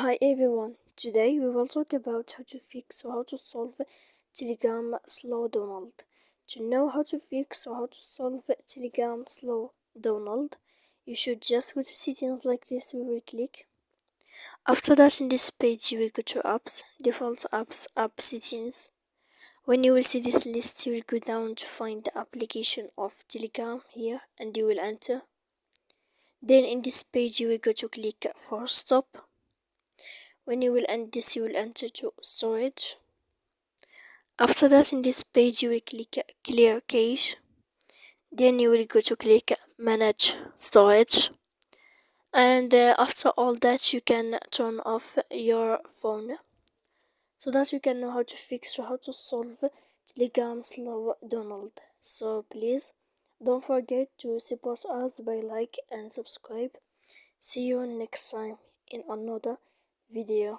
Hi everyone, today we will talk about how to fix or how to solve Telegram slow Donald. To know how to fix or how to solve Telegram slow Donald, you should just go to settings like this. We will click. After that, in this page you will go to apps, default apps, app settings. When you will see this list, you will go down to find the application of Telegram here and you will enter. Then in this page you will go to click for stop. When you will end this, you will enter to storage. After that, in this page you will click clear cache. Then you will go to click manage storage, and after all that you can turn off your phone so that you can know how to fix or how to solve Telegram slow Donald. So please don't forget to support us by like and subscribe. See you next time in another video.